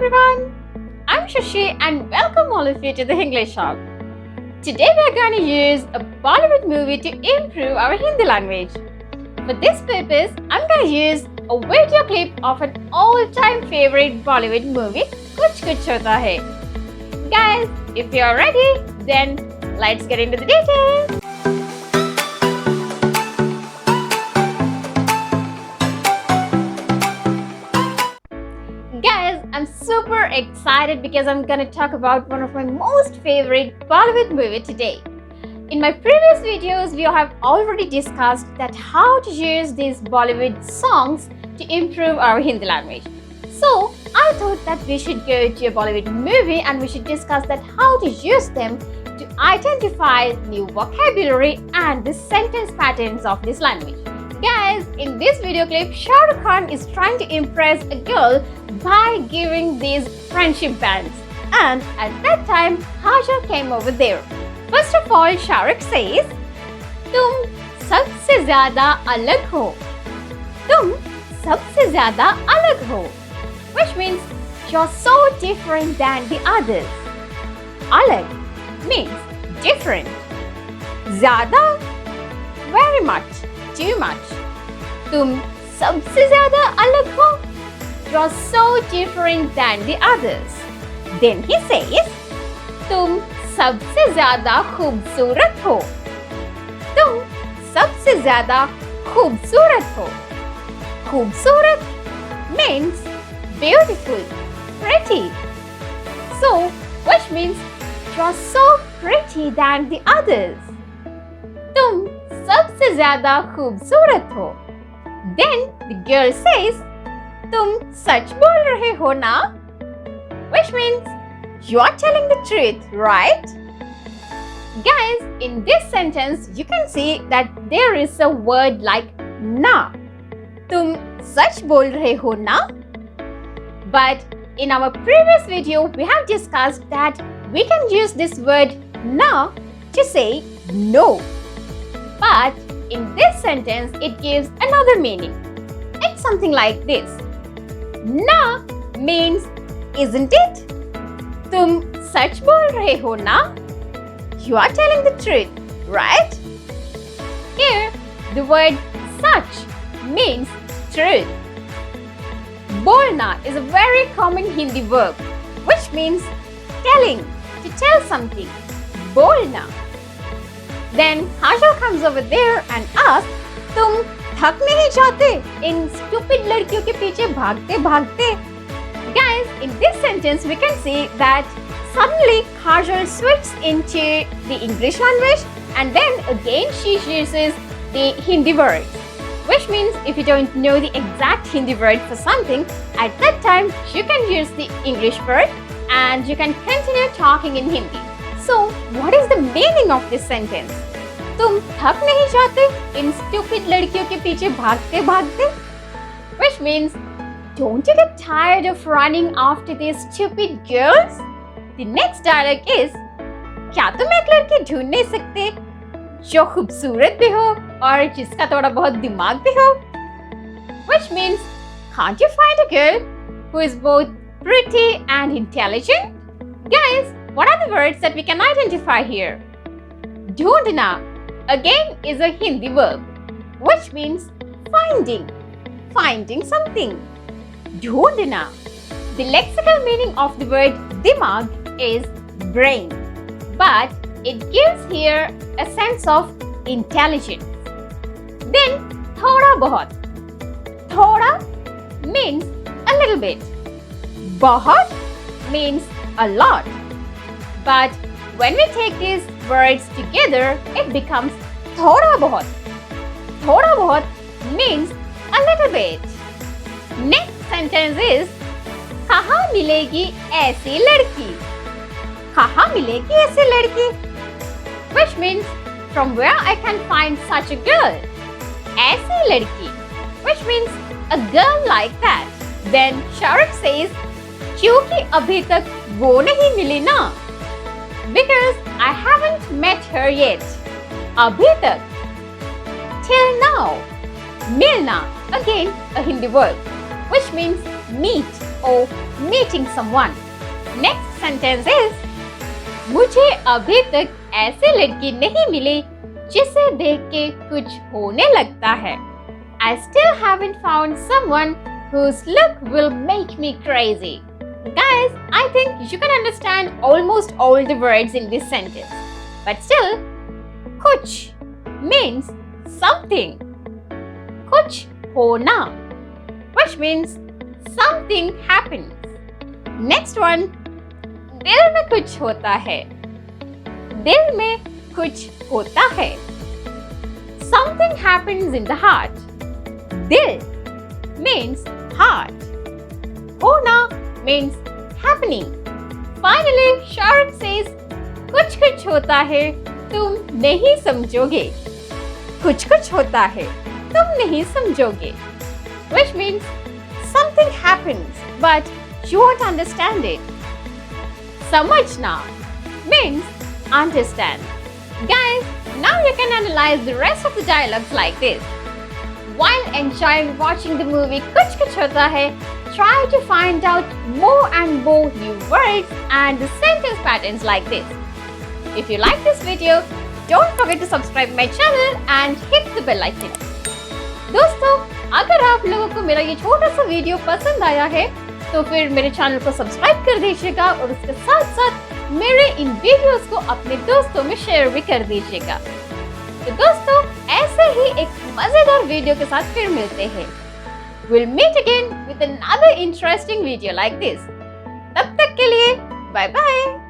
everyone, I'm Shashi and welcome all of you to the Hinglish shop. Today we are going to use a Bollywood movie to improve our Hindi language. For this purpose, I'm going to use a video clip of an all-time favorite Bollywood movie, Kuch Kuch Hota Hai. Guys, if you are ready, then let's get into the details. Guys, I'm super excited because I'm gonna talk about one of my most favorite Bollywood movie today. In my previous videos, we have already discussed that how to use these Bollywood songs to improve our Hindi language. So I thought that we should go to a Bollywood movie and we should discuss that how to use them to identify new vocabulary and the sentence patterns of this language. Guys, in this video clip, Shahrukh Khan is trying to impress a girl by giving these friendship bands. And at that time, Kajal came over there. First of all, Shahrukh says, "Tum sabse zyada alag ho." "Tum sabse zyada alag ho," which means you're so different than the others. Alag means different. Zyada, very much. Too much. Tum sabse zyada alag ho. You're so different than the others. Then he says, Tum sabse zyada khoobsurat ho. Tum sabse zyada khoobsurat ho. Khoobsurat means beautiful, pretty. So, which means you're so pretty than the others. Tum sabse zyada khoobsurat ho. Then the girl says, "Tum sach bol rahe ho na?" Which means you are telling the truth, right? Guys, in this sentence, you can see that there is a word like na. Tum sach bol rahe ho na? But in our previous video, we have discussed that we can use this word na to say no. But in this sentence, it gives another meaning. It's something like this. Na means isn't it? Tum sach bol rahe ho na? You are telling the truth, right? Here, the word sach means truth. Bolna is a very common Hindi verb, which means telling, to tell something. Bolna. Then Kajal comes over there and asks, "तुम थक नहीं जाते इन stupid लड़कियों के पीछे भागते भागते?" Guys, in this sentence we can see that suddenly Kajal switches into the English language and then again she uses the Hindi word, which means if you don't know the exact Hindi word for something, at that time you can use the English word and you can continue talking in Hindi. So, what is the meaning of this sentence? तुम थक नहीं जाते इन stupid लड़कियों के पीछे भागते भागते? Which means, don't you get tired of running after these stupid girls? The next dialogue is, क्या तुम एक लड़की ढूंढ नहीं सकते जो खूबसूरत भी हो और जिसका थोड़ा बहुत दिमाग भी हो? Which means, can't you find a girl who is both pretty and intelligent? Guys, what are the words that we can identify here? Dhoondna again is a Hindi verb, which means finding something. Dhoondna. The lexical meaning of the word dimag is brain, but it gives here a sense of intelligence. Then thoda bahut. Thoda means a little bit. Bahut means a lot. But when we take these words together, it becomes thoda bahut. Thoda bahut means a little bit. Next sentence is, kahan milegi aisi ladki? Kahan milegi aisi ladki? Which means, from where I can find such a girl? Aisi ladki, which means a girl like that. Then Shahrukh says, kyunki abhi tak wo nahi mili na? Because I haven't met her yet. Abhi tak. Till now. Milna, again a Hindi word, which means meet or meeting someone. Next sentence is मुझे अभी तक ऐसी लड़की नहीं मिली जिसे देख के कुछ होने लगता है. I still haven't found someone whose look will make me crazy. Guys, I think you can understand almost all the words in this sentence. But still, kuch means something. Kuch hona, which means something happens. Next one, दिल में कुछ होता है. दिल में कुछ होता है. Something happens in the heart. Dil means heart. Hona means happening. Finally, Shahrukh says, कुछ कुछ होता है, तुम नहीं समझोगे. कुछ कुछ होता है, तुम नहीं समझोगे. Which means something happens, but you won't understand it. Samajhna means understand. Guys, now you can analyze the rest of the dialogues like this. While enjoying watching the movie Kuch Kuch Hota Hai, try to find out more and more new words and the sentence patterns like this. If you like this video, don't forget to subscribe my channel and hit the bell icon. दोस्तों, अगर आप लोगों को मेरा ये छोटा सा video पसंद आया है तो फिर मेरे चैनल को सब्सक्राइब कर दीजिएगा और उसके साथ साथ मेरे इन वीडियोस को अपने दोस्तों में शेयर भी कर दीजिएगा. तो दोस्तों, ऐसे ही एक मजेदार वीडियो के साथ फिर मिलते हैं. We'll meet again with another interesting video like this. तब तक के लिए बाय बाय.